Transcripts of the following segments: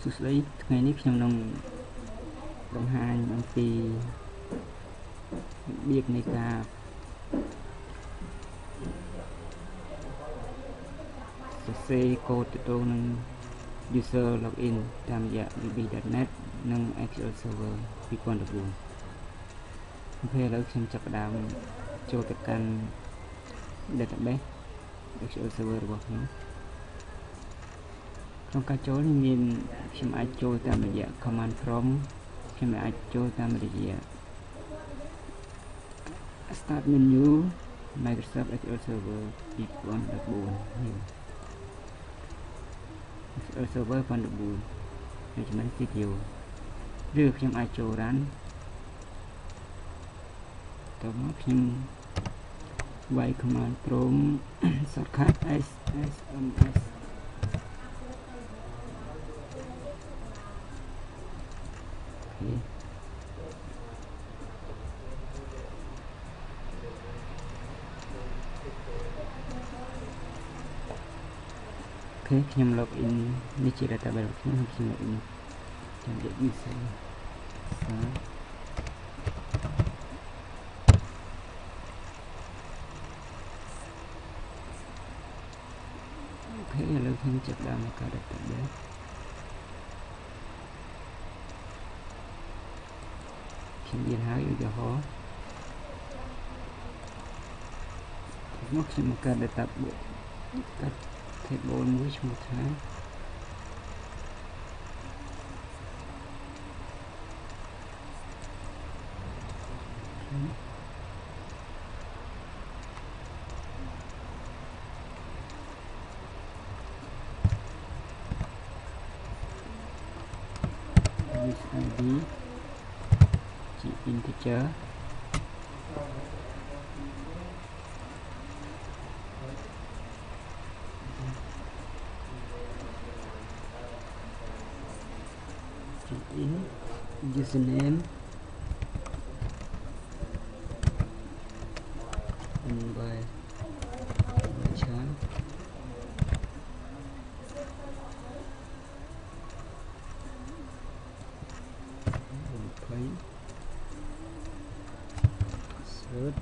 សួស្តីថ្ងៃនេះខ្ញុំនឹងបង្ហាញអំពីរបៀបនៃការសរសេរកូដទៅនឹង user login តាមរយៈ VB.NET និង SQL Server 2014 ឥឡូវខ្ញុំចាប់ផ្ដើមចូលទៅកាន់ database SQL Server របស់ខ្ញុំក្នុងការចូលនេះមានខ្ញុំអាចចូលតាមរយៈ command prompt ខ្ញុំអាចចូលតាមរយៈ start menu Microsoft SQL Server 2014 នេះ SQL Server 2014 ហើយចំណុច CPU ឬខ្ញុំអាចចូល run តោះមកខ្ញុំវាយ command prompt shortcut SMS Okay, ខ្ញុំ login នេះជា database របស់ខ្ញុំ login ចាំនិយាយ user Okay ឥឡូវខ្ញុំចាប់ដើមមកការ database ខ្ញុំនិយាយហើយឧទាហរណ៍មកខ្ញុំមកការ database កាត់ table មួយឈ្មោះថា IDជា integer in username and by child search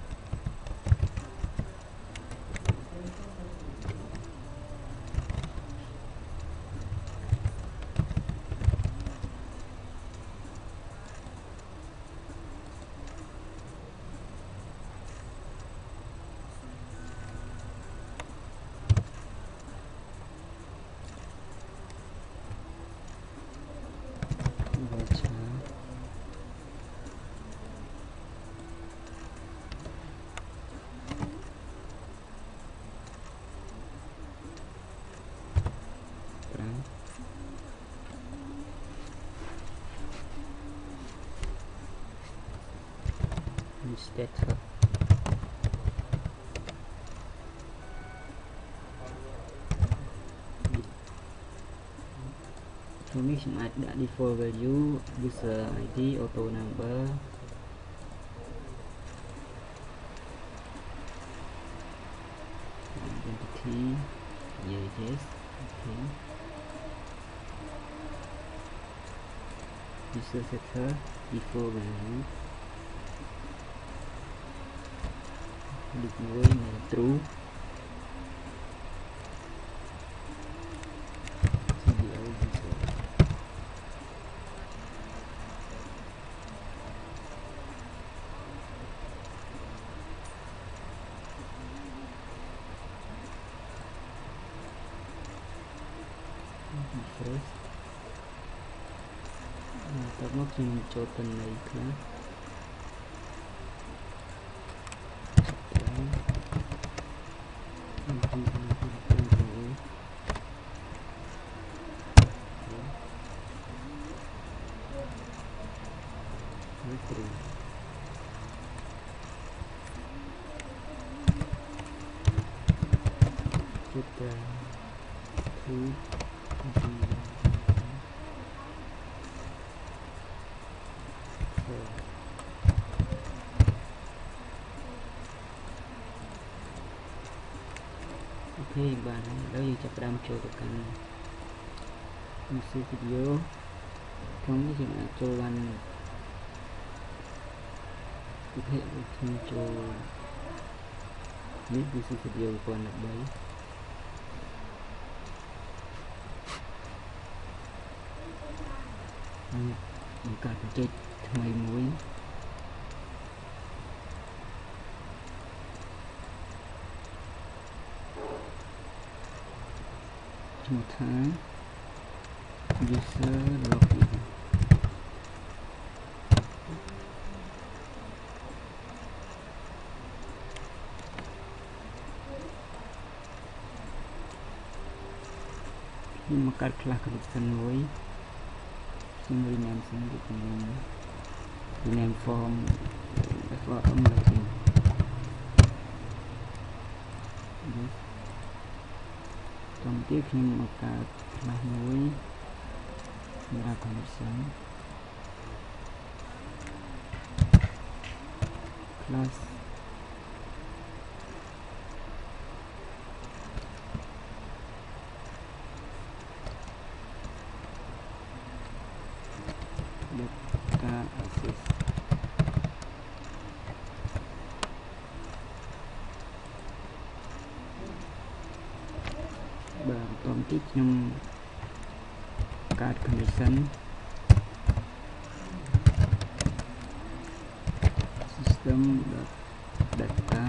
state ក្នុងនេះខ្ញុំអាចដាក់ default value user ID auto number identity yes okay user setter default valueមួយនៃ true refresh តើមកខ្ញុំចូលទៅនៃខ្លះអូខេបានហើយឥឡូវយើងចាប់ផ្ដើមចូលទៅកាន់ Music video ក្នុងនេះយើងអាចចូលបានវិធីខ្ញុំចូលនេះ Music video 2013បង្កើត project ថ្មីមួយឈ្មោះថា user login ខ្ញុំមកកាត់ខ្លះ collection មួយខ្ញុំ rename សិនដូចខ្ញុំ rename form form login តទៀតខ្ញុំមកកាត់ខ្លះមួយសម្រាប់ collection class data access បាទបន្តទៀតខ្ញុំកាត់ condition system data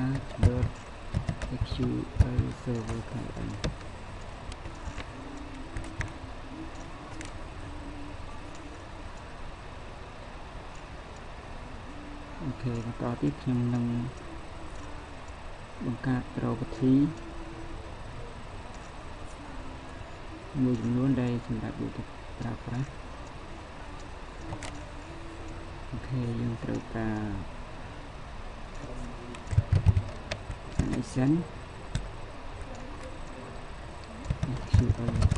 SQL server client អូខេបន្តទៀតខ្ញុំនឹងបង្កើត property មួយចំនួនដែលសម្រាប់យកទៅប្រើប្រាស់អូខេយើងត្រូវការ SQL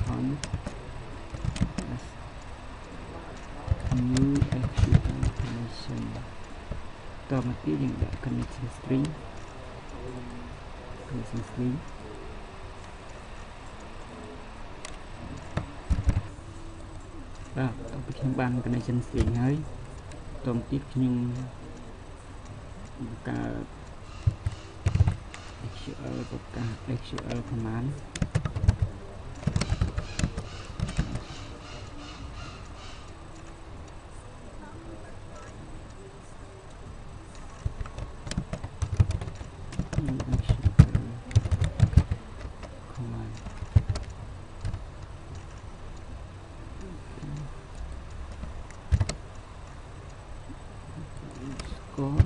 con new SQL connection តមកទៀតយើងដាក់ connection string បាទតទៅខ្ញុំបាន connection string ហើយតមកទៀតខ្ញុំបង្កើត SQL ប្រកាស SQL command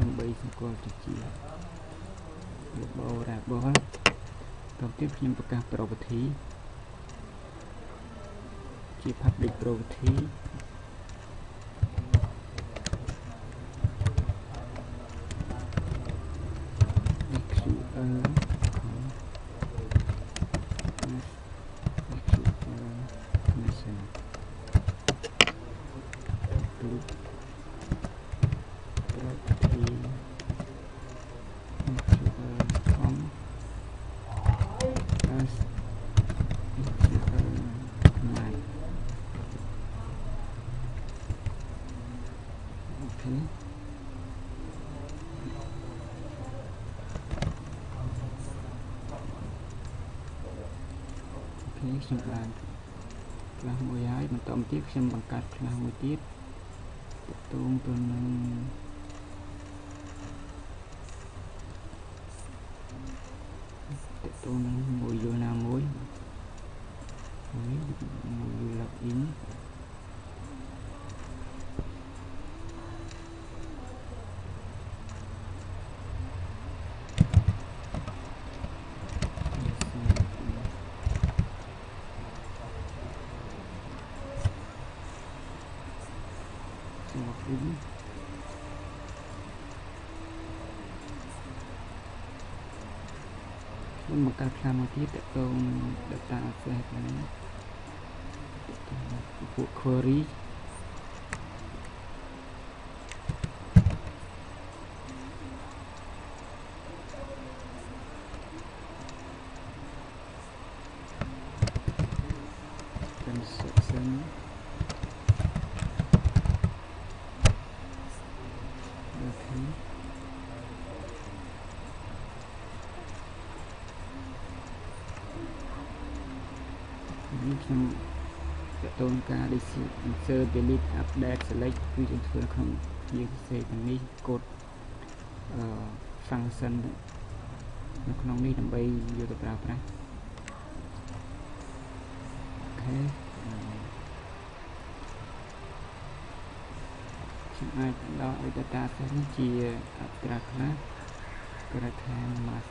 ដើម្បីសម្គាល់ទៅជារបស់តទៅទៀតខ្ញុំប្រកាស property ជា public property SQL connectionខ្ញុំបានខ្លះមួយហើយបន្តទៀតខ្ញុំបង្កើតខ្លះមួយទៀតតទៅនឹងមួយយូណាមួយlogin ខ្ញុំបង្កើតខ្លះមួយទៀតតទៅនឹង data access ហ្នឹងពួក query 10 នេះខ្ញុំតតូនការ insert delete update select គឺយើងធ្វើក្នុងជាពិសេសទាំងនេះកូដfunction នៅក្នុងនេះដើម្បីយកទៅប្រើប្រាស់អូខេខ្ញុំអាចដក data set នេះជា abstract class គេថា mass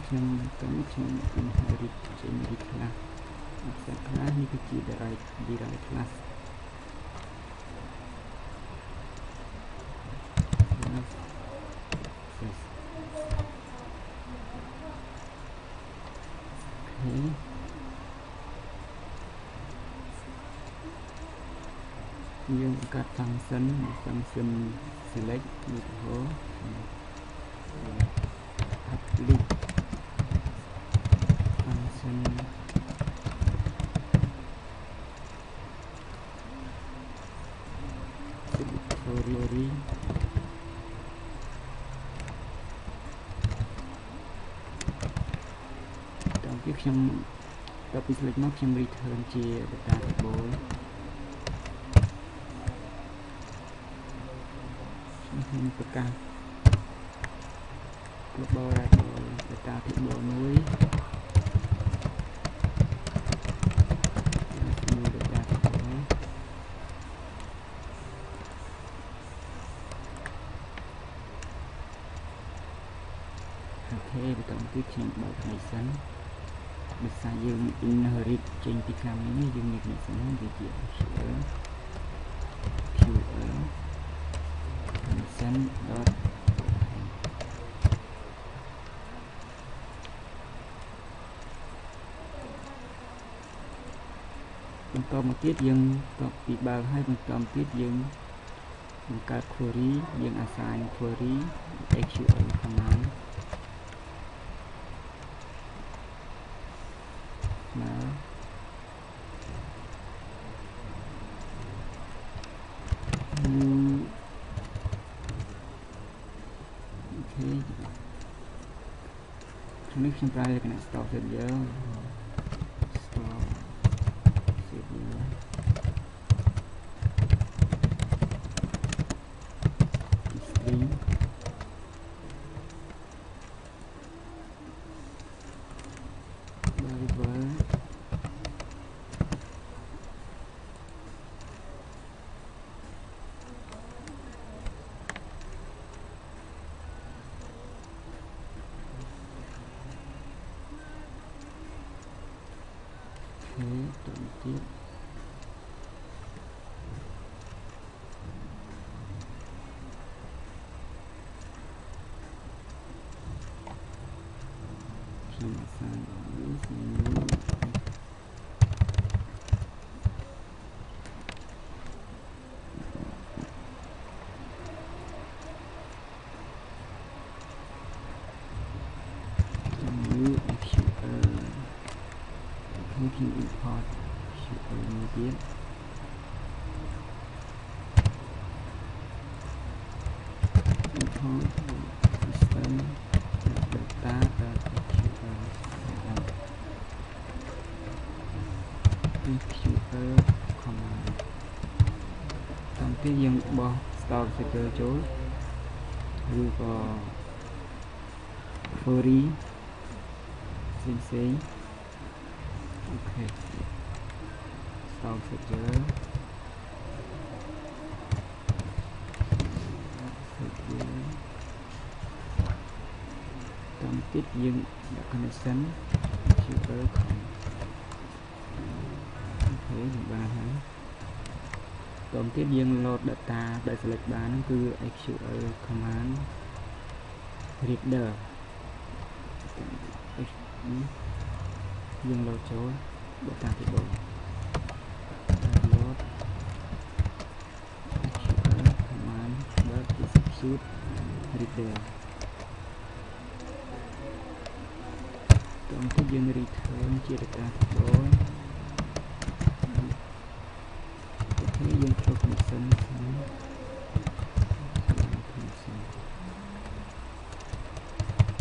ខ្ញុំ inherit generic class object class នេះគឺជា derived class យើងបង្កើត function select ឧទាហរណ៍ public function selectory តាមពីខ្ញុំដល់ពី select មកខ្ញុំ return ជា data table ខ្ញុំប្រកាស global data table មួយ អូខេបន្តទៀតខ្ញុំបើកនេះសិនដោយសារយើង inherit ចេញពីខាងនេះយើងមាននេះសិនវាជា ql function dotបន្តមកទៀតយើងតបពីបើកហើយបន្តទៀតយើងបង្កើត query យើង assign query SQL command ណាអូខេនេះខ្ញុំប្រើលក្ខណៈ stock serial tiếp khi mà sang Looking import SQL media import system data SQL command តាមទីយើងបោះ stock SQL ចូលឬក៏ query ផ្សេងOkay, stock SQLតាមទៀតយើងដាក់ connection SQL អូខេយើងបានហើយតាមទៀតយើង load data ដែល select បានហ្នឹងគឺ SQL command reader យើង load ចូល data table shoot repair តោះទៅយើង return ជារកាដំបូងអូខេយើង close mission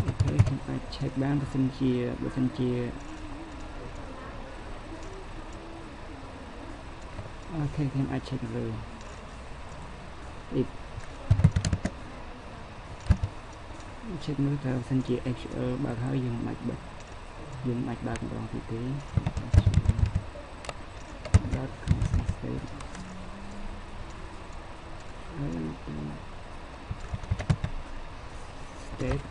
អូខេខ្ញុំអាច check បានបើសិនជាអូខេខ្ញុំអាច check លើ if check មើលតើបើសិនជា HL បើកហើយយើងមិនបាច់បិទយើងមិនបាច់បើកម្ដងទៀតទេបើក constant state state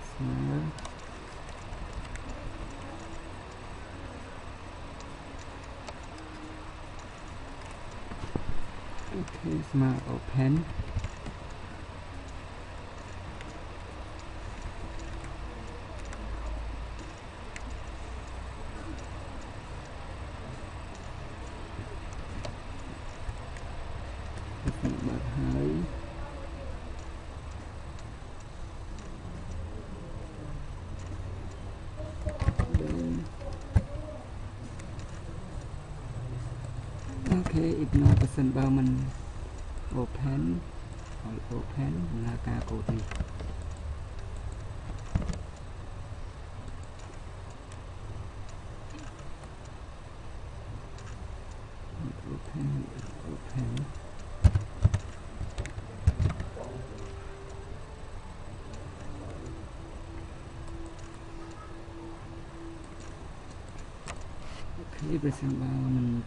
small okay small open bật hơi ok ignore percent bao mình open là ca code này open khi bây giờ mình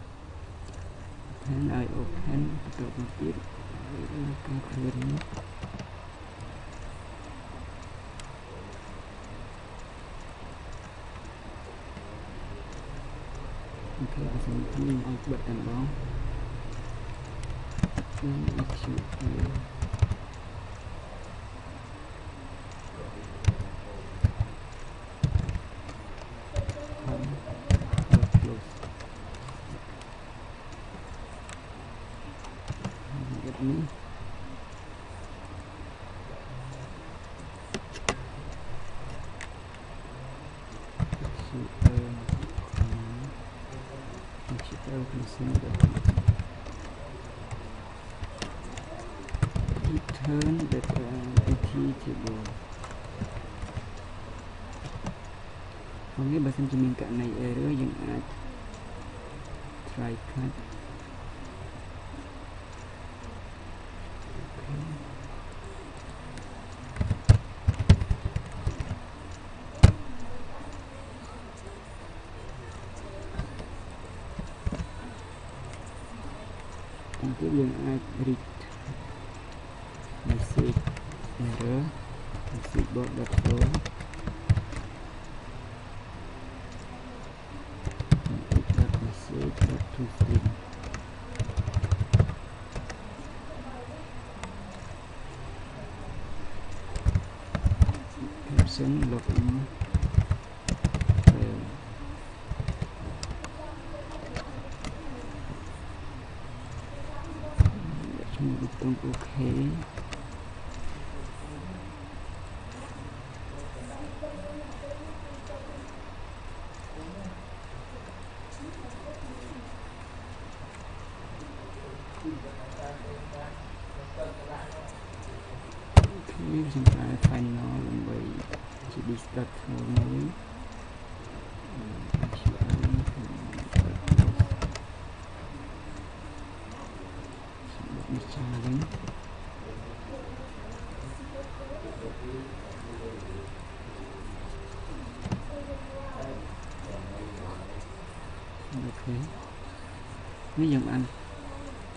open ai open tự một tiếp cái khuyến ok bây giờ mình bật đèn đó ini return data table có nghĩa bà xem cho mình cả này error dừngអាច try cut tiếpយើងអាច read message error message board.flow message.toString caption login button OK chúng ta finalដើម្បីជា destructor មួយនេះយើងបាន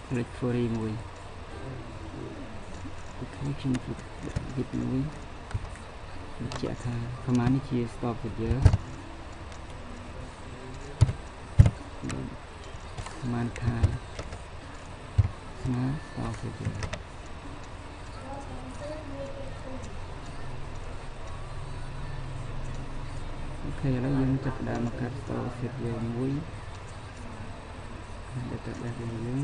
directory មួយអូខេខ្ញុំជួយ git មួយបញ្ជាក់ថា command នេះជា stop video command ថា stop videoអូខេឥឡូវយើងចាប់ផ្ដើមមកកាត់ stop video មួយdatabase យើង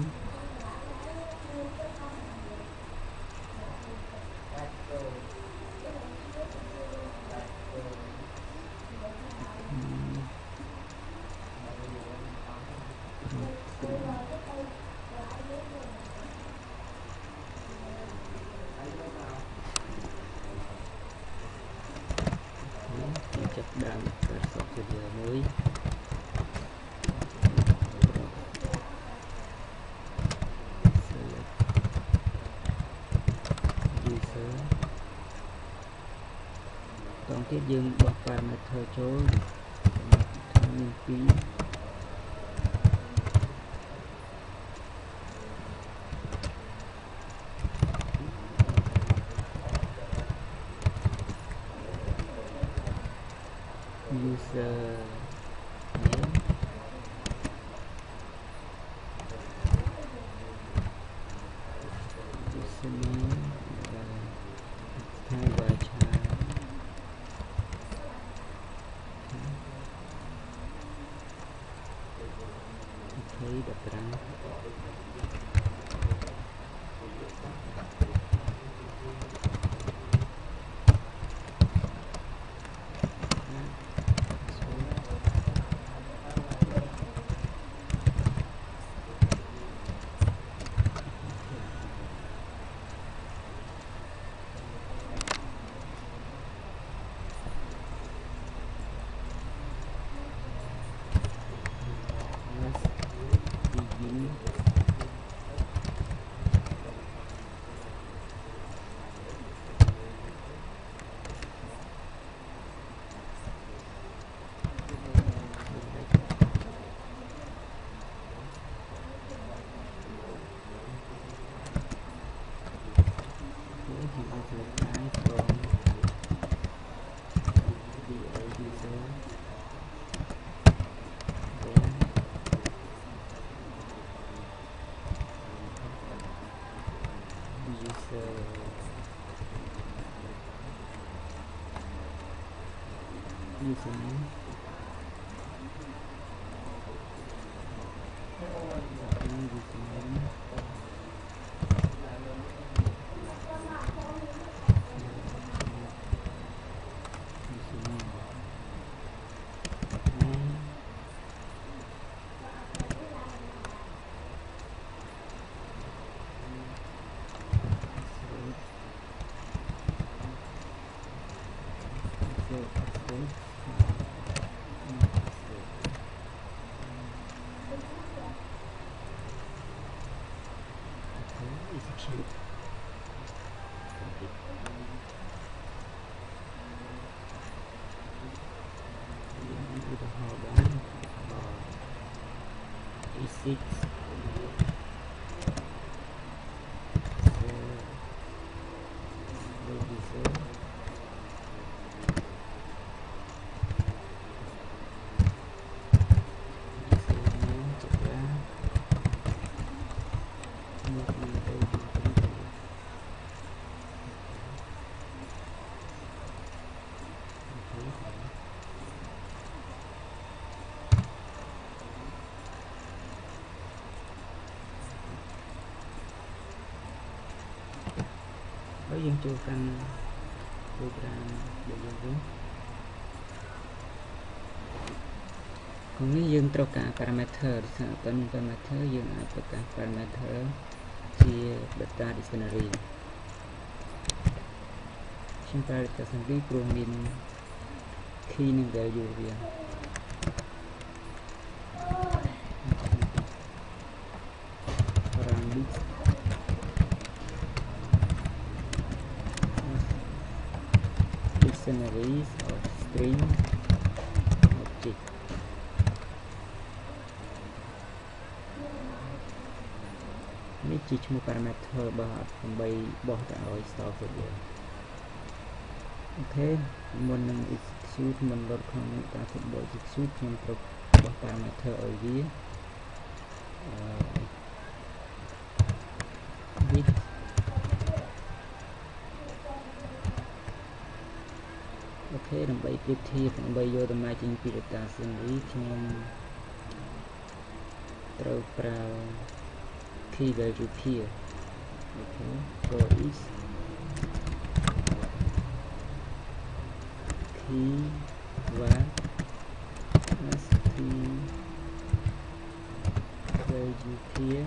Chặt đam các software mới user còn tiếp dương bật parameter chối miễn phí user name username thay vào char ok đặt răng username E6 យើងចូលកាន់ program ដែលយើងវិញក្នុងនេះយើងត្រូវការ parameter ថាតើ parameter យើងអាចប្រកាស parameter ជា data dictionary ខ្ញុំប្រើ data dictionary ព្រោះមាន key និង value វា dictionaries of string object នេះជាឈ្មោះ parameter របស់ដើម្បីបោះទៅឲ្យ software អូខេមុននឹង execute មុន load ក្នុងការធ្វើបោះ execute ខ្ញុំត្រូវបោះ parameter ឲ្យវាអូខេដើម្បីប្រៀបធៀបដើម្បីយកតម្លៃចេញពី data dictionary ខ្ញុំត្រូវប្រើ key value here អូខេ for each var st value គ្នា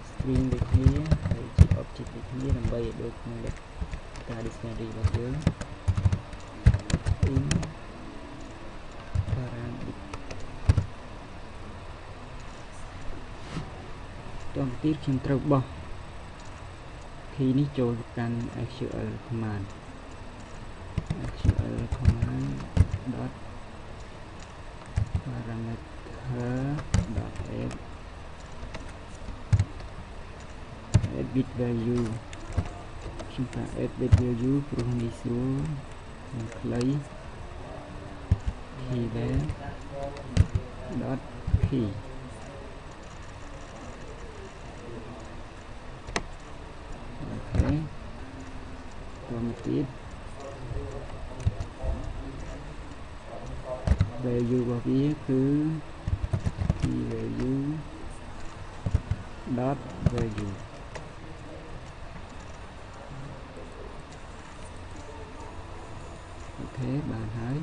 string ដូចគ្នាហើយជា object ដូចគ្នាដើម្បីឲ្យដូចក្នុងការ dictionary របស់យើង in paramedic តទៅទៀតខ្ញុំត្រូវបោះ key នេះចូលកាន់ SQL command dot parameter dot add bit value ខ្ញុំប្រើ add bit value ព្រោះនេះស្រួលនិងខ្លី keyval dot key អូខេតមកទៀត value របស់វាគឺ key value dot value អូខេបានហើយ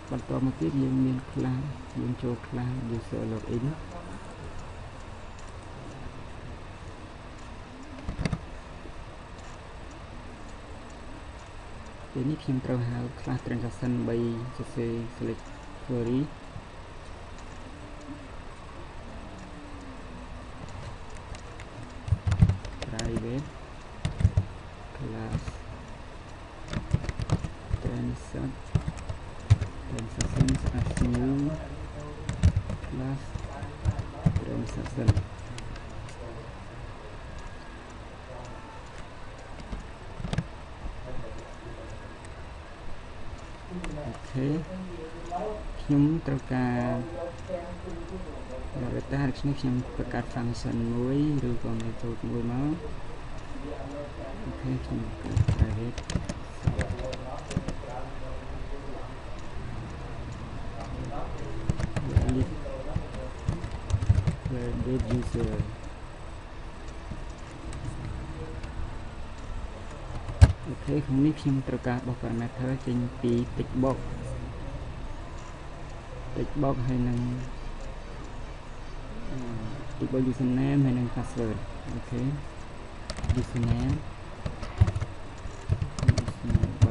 បន្តមកទៀតយើងមាន class យើងចូល class user login ពេលនេះខ្ញុំត្រូវហៅ class transaction ដើម្បីសរសេរ select query private class transaction as new class transaction អូខេខ្ញុំត្រូវការ data ដូច្នេះខ្ញុំបង្កើត function មួយឬក៏ method មួយមកអូខេខ្ញុំបង្កើត private valid user អូខេក្នុងនេះខ្ញុំត្រូវការបោះ parameter ចេញពី tick box ហើយនឹង tick box username ហើយនឹង password អូខេ username 3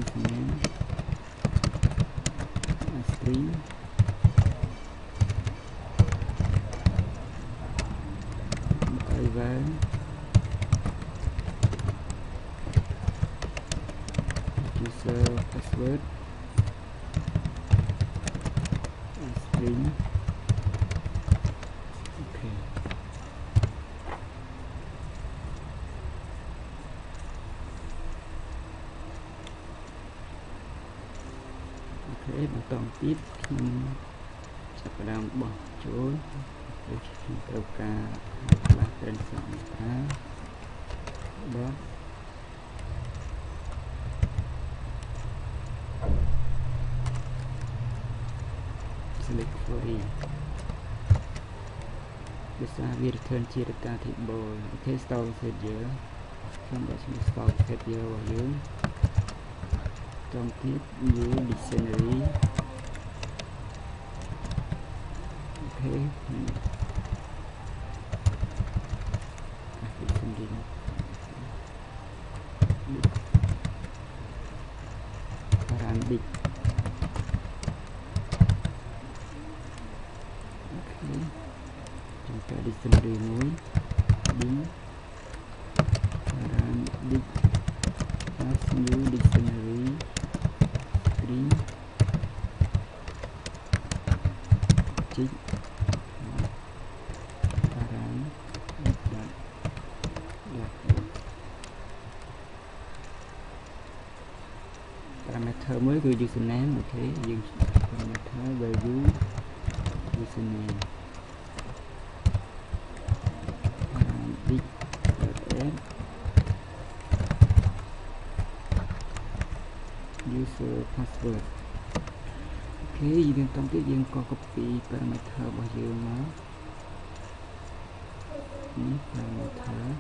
username string private user password string អូខេអូខេបន្តទៀតខ្ញុំចាប់ផ្ដើមបោះចូលដូចខ្ញុំត្រូវការ class transaction ថា dot select query ដោយសារវា return ជា data table អូខេ store procedure ខ្ញុំដាក់ឈ្មោះ store procedure របស់យើងចំទៀត new dictionary អូខេ paramedic អូខេចំតែ dictionary មួយ bin paramedic as new dictionary string chích paramedic parameter មួយគឺ username អូខេយើង parameter value username paramedic add user password អូខេយើងបន្តទៀតយើងក៏ copy parameter របស់យើងមក ini parameter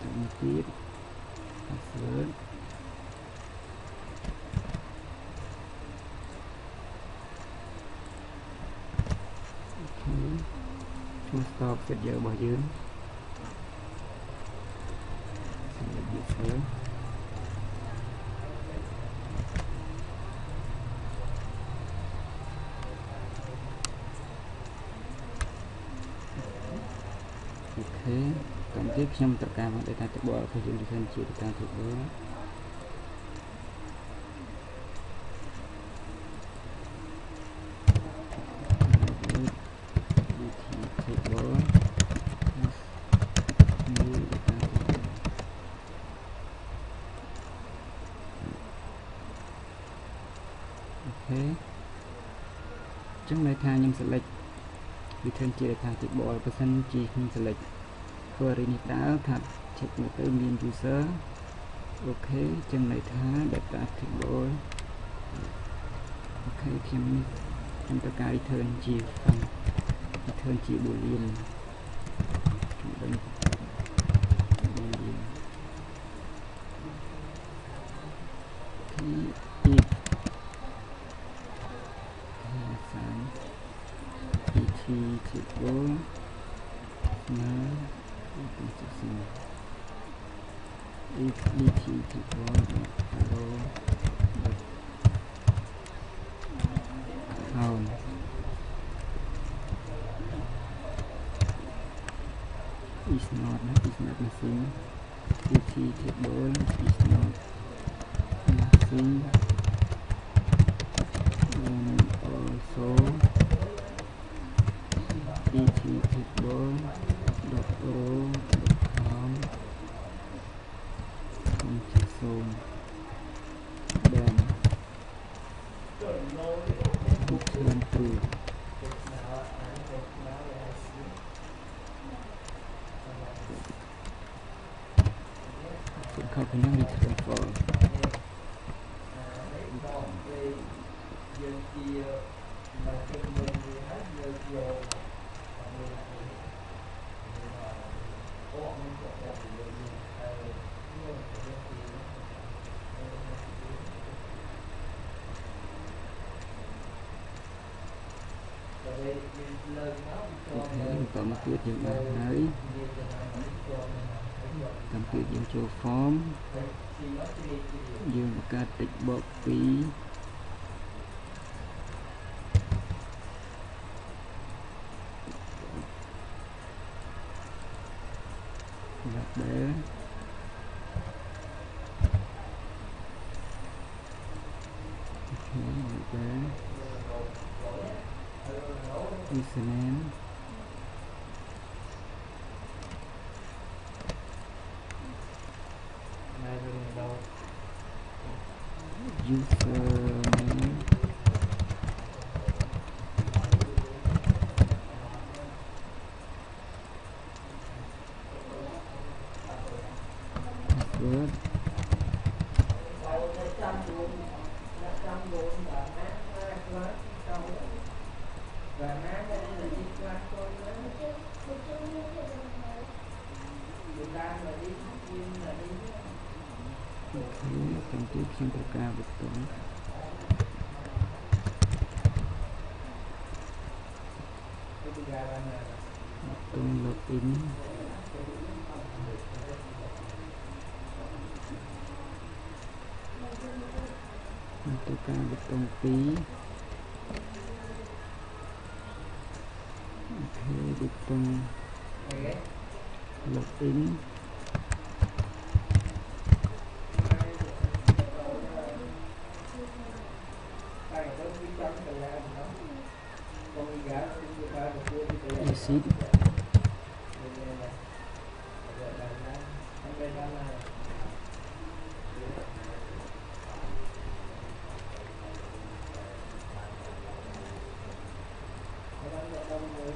repeat password full stop សេចក្ដីរបស់យើង select userអូខេតាមទៀតខ្ញុំត្រូវការមក data table គឺយើង return ជា data tableចឹងន័យថាខ្ញុំ select return ជា data table បើសិនជាខ្ញុំ select query នេះតើថា check មើលទៅមាន user អូខេចឹងន័យថា data table អូខេខ្ញុំត្រូវការ return ជា return ជា boolean ខ្ញុំដឹង boolean if table now if dt table hello count is not missing dt table is not missing and also dt table dot row dot count into zone then return true so copy now return falseបន្តមកទៀតយើងបានហើយតាមទៀតយើងចូល form យើងបង្កើត tick box 2 label label username username password trong tiếp xin tất cả vật tổng login tất cả vật tổng phí ok vật tổng login exit Cái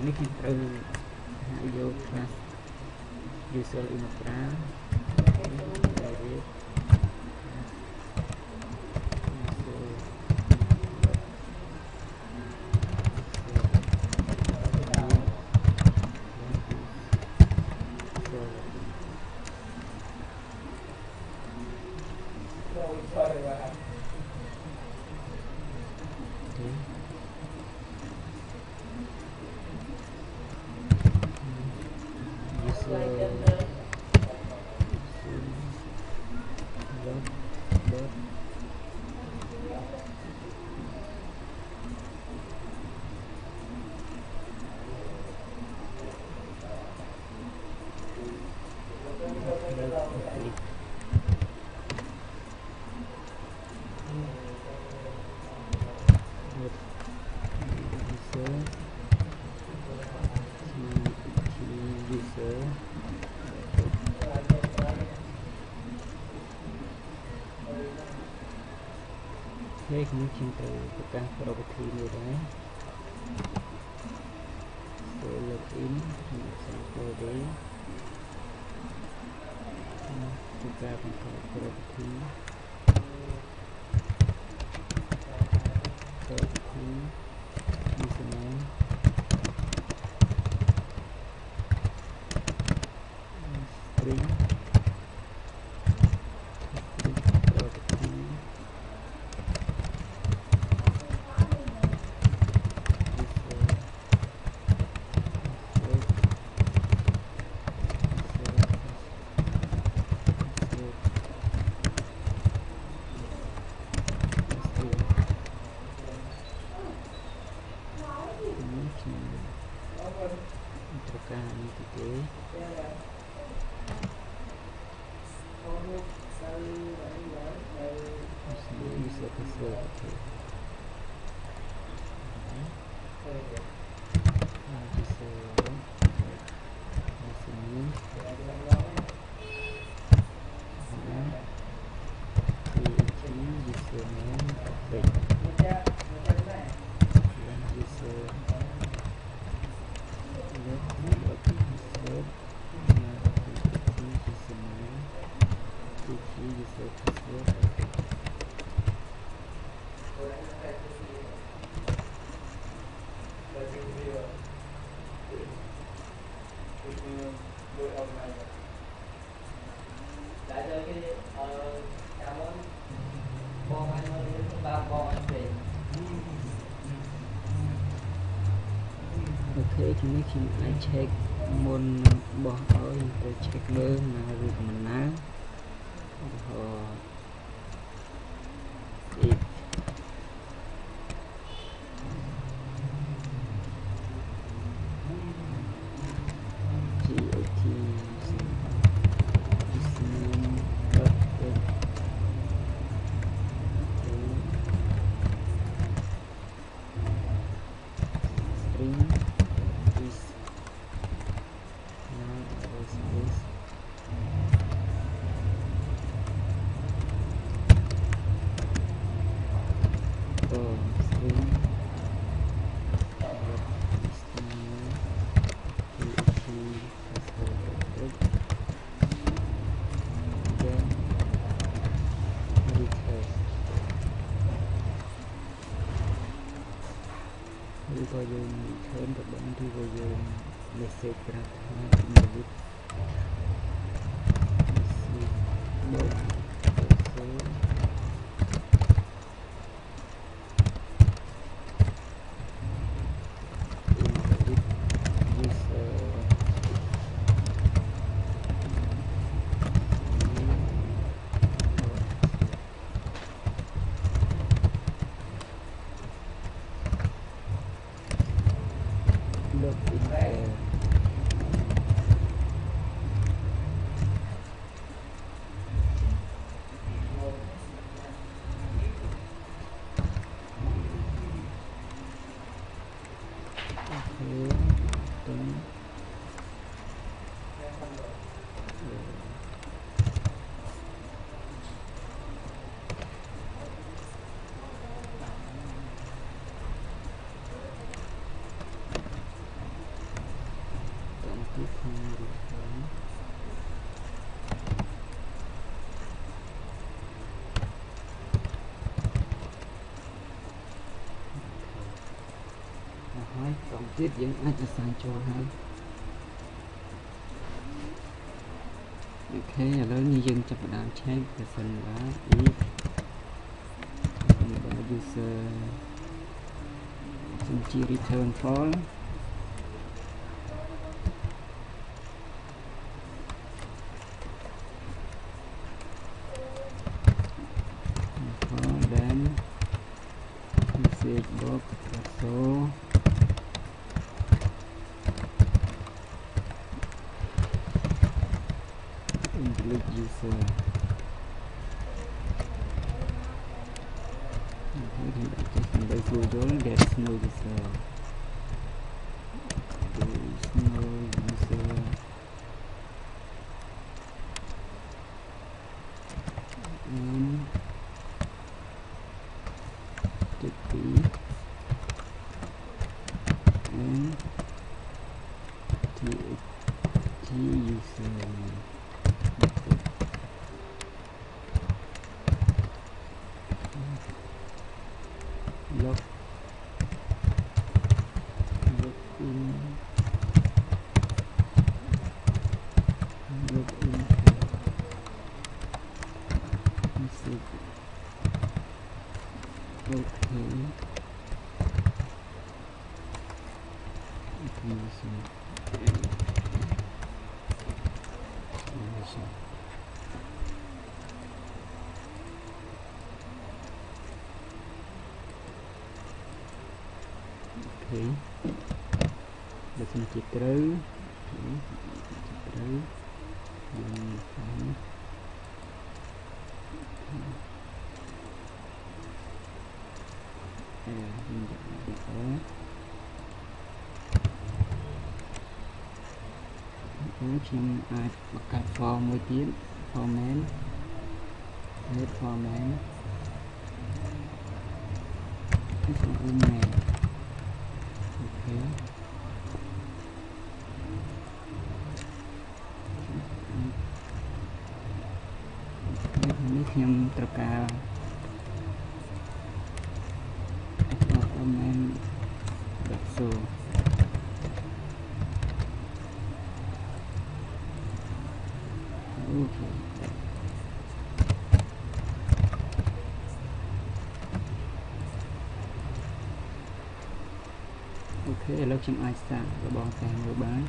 này thì từ vô class user infra thế cũng trên từ các property này đấy sẽ login sample đấy chúng ta còn có property username string thế chúng mình chỉ ai check môn bỏ thôi để check mơ mà việc mình ná return ក៏បានឬក៏យើង message ប្រាប់ថា invalidទៀតយើងអាចអាសាចូលហើយអូខេឥឡូវនេះយើងចាប់ផ្ដើមឆែកប្រសិនបើ if user សំជា return false then message box so user by Google there's no user and TP and TXT user log in message okay information okay បើសិនជាត្រូវយើងតាមខ្ញុំអាចបង្កើត form មួយទៀត format head format format អូខេនេះខ្ញុំត្រូវការ format ដាក់ so okay okay ឥឡូវខ្ញុំអាចសាករបស់តែមើលបាន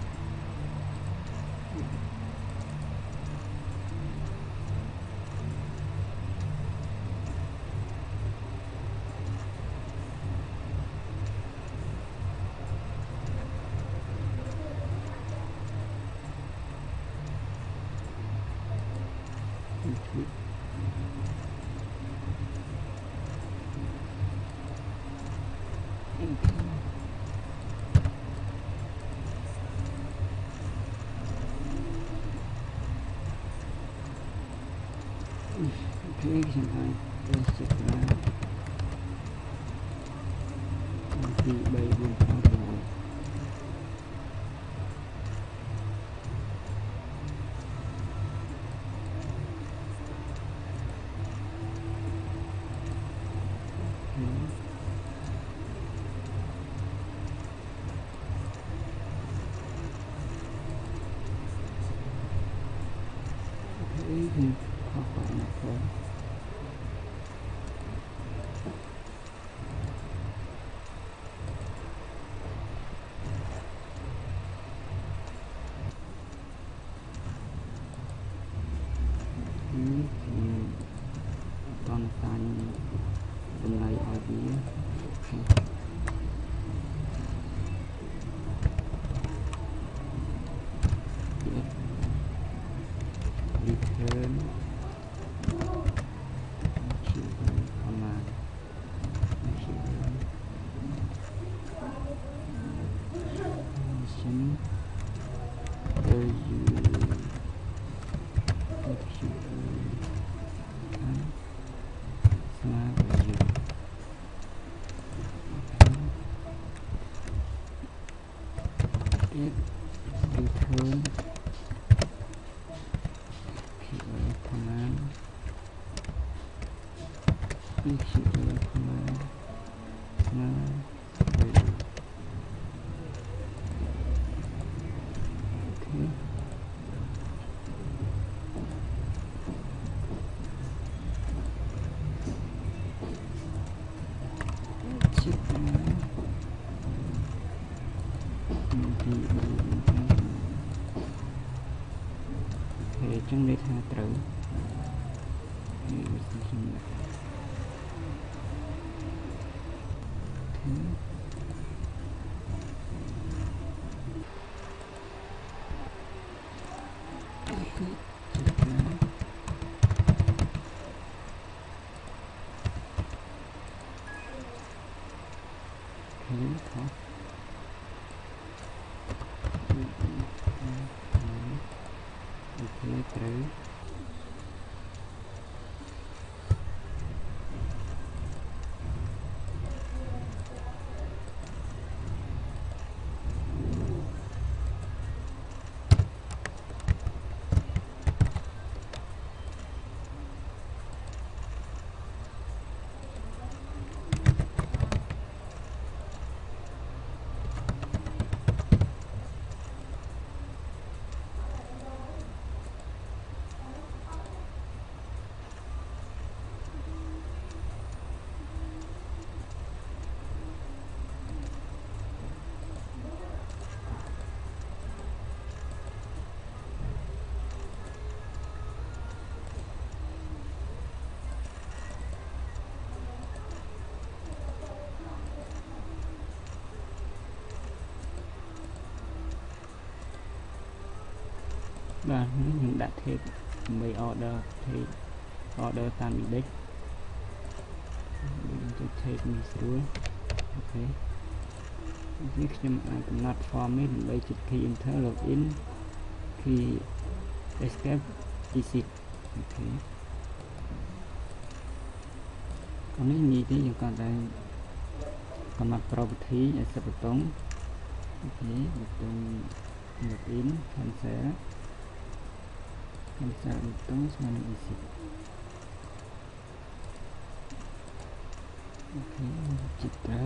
Okay,ខ្ញុំអាចទៅជិះណាទី3 4 5 6 okay copy and upload. Còn tan bên này ở phía return command mission return command command okay. Trong đây tha trữ trữ và những đã thêm mấy order thì order tam index to take me through okay thisខ្ញុំអាចកំណត់ form នេះដើម្បីជិត key enter login key escape exit okay cònនេះនិយាយទីយើងគាត់តែកំណត់ property ឲ្យសិបបតុងអូខេបតុង login cancel button sama isi oke citra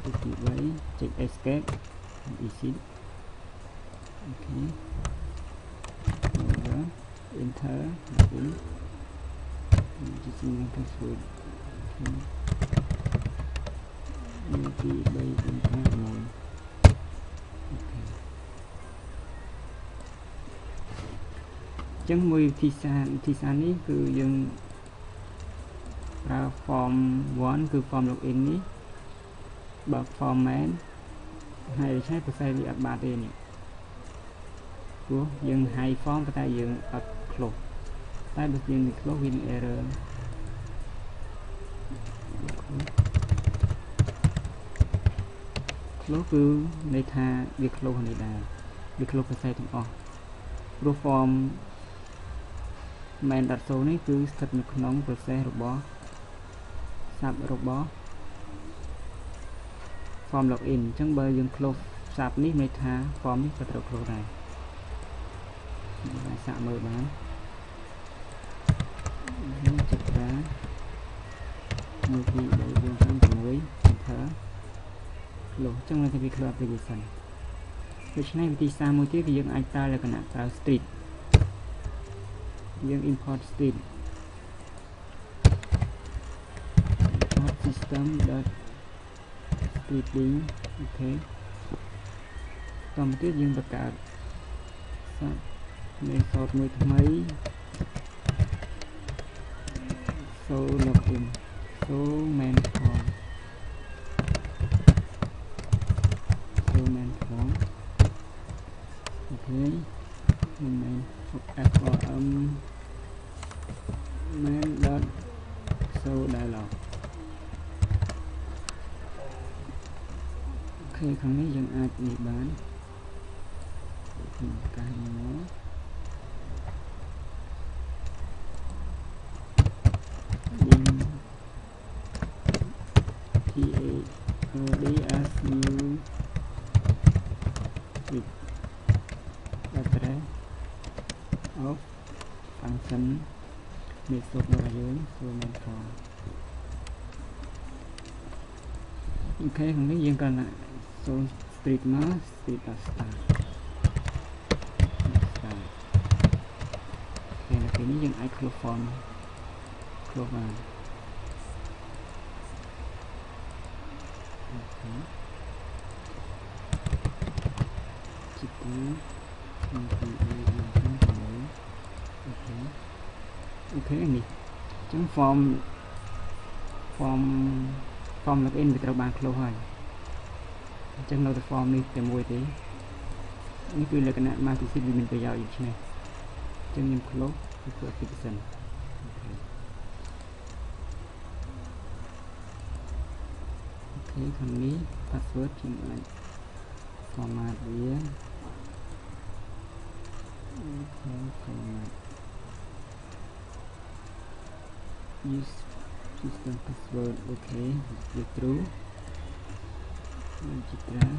titik Y check escape isi oke enter login di sini password oke baik enter mau chẳng mùi thì xa ní cứ dừng ra form 1 cứ form login ní bật form main hayใช้ภาษาวิอัดบาเตนี่กูยังให้ฟอร์มแต่ยังอัดคลบแต่บางยังคลบวินเอเรอร์คลบคือในท่าวิคลบนี่ได้วิคลบภาษาถึงออกรูปฟอร์มmain đặt số này cứ thật lực nóng process robot sạp robot form login chẳng bơi dương close sạp ní mấy tha form ní thật close này sạp mời bán chụp ra một vị để dương trong mới thở close trong này thì bị close application ដូច្នេះវិធីសាស្ត្រមួយទៀតគឺយើងអាចប្រើលក្ខណៈប្រើ street យើង import street import system .streetling អូខេតមកទៀតយើងបង្កើត method មួយថ្មី so login so main form so main form អូខេ main form main dot so dialog អូខេខាងនេះយើងអាចនេះបានកាយមក as new with address of function method របស់យើងគឺមានផង អូខេខាងនេះយើងកាន់តែ so street មក street start អូខេនៅពេលនេះយើងអាច close form close បាន អូខេនេះអញ្ចឹង form login វាត្រូវបាន close ហើយអញ្ចឹងនៅតែ form នេះតែមួយទេនេះគឺលក្ខណៈ multi-site វាមានប្រយោជន៍ដូច្នេះអញ្ចឹងខ្ញុំ close គឺ application អូខេខាងនេះ password ខ្ញុំអាច format វា format use system password អូខេ វា true ជាច្រើន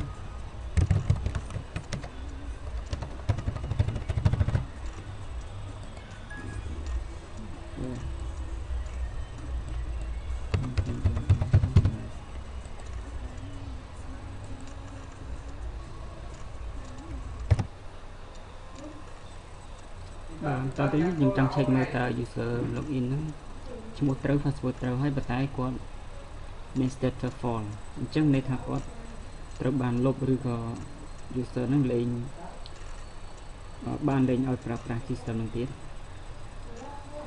តទៅយើងចង់ check មើលតើ user login ហ្នឹងឈ្មោះត្រូវ password ត្រូវហើយប៉ុន្តែគាត់មាន status false អញ្ចឹងន័យថាគាត់ត្រូវបានលុបឬក៏ user ហ្នឹងលេងបានលេងឲ្យប្រើប្រាស់ system ហ្នឹងទៀត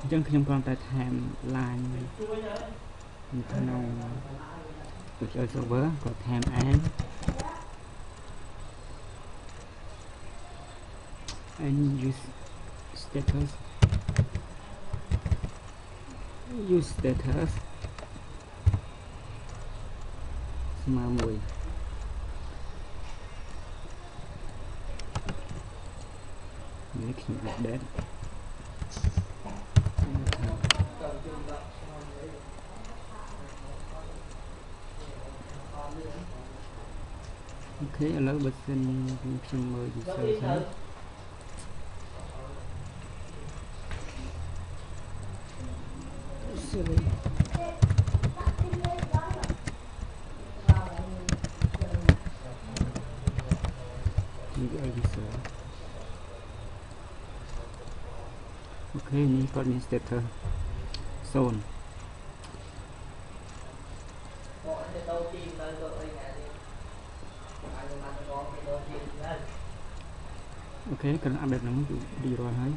អញ្ចឹងខ្ញុំគ្រាន់តែថែម line ក្នុង virtual server ក៏ថែម and use statusស្មើមួយនេះខ្ញុំ update អូខេឥឡូវបើសិនខ្ញុំមើល user ទៅអូខេនេះគាត់មាន status zone អូខេគាត់អាប់ដេតហ្នឹងគឺរីរាល់ហើយ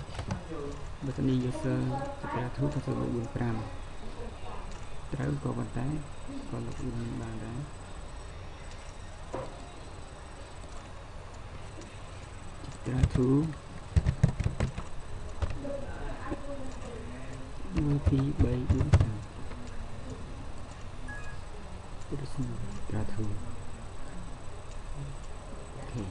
បើសិន user ចាប់ធូរក៏ចូល 45 ត្រូវក៏ប៉ុន្តែក៏ login បានដែរចាប់ធូរ1 2 3 4 5 It is not that true. Okay.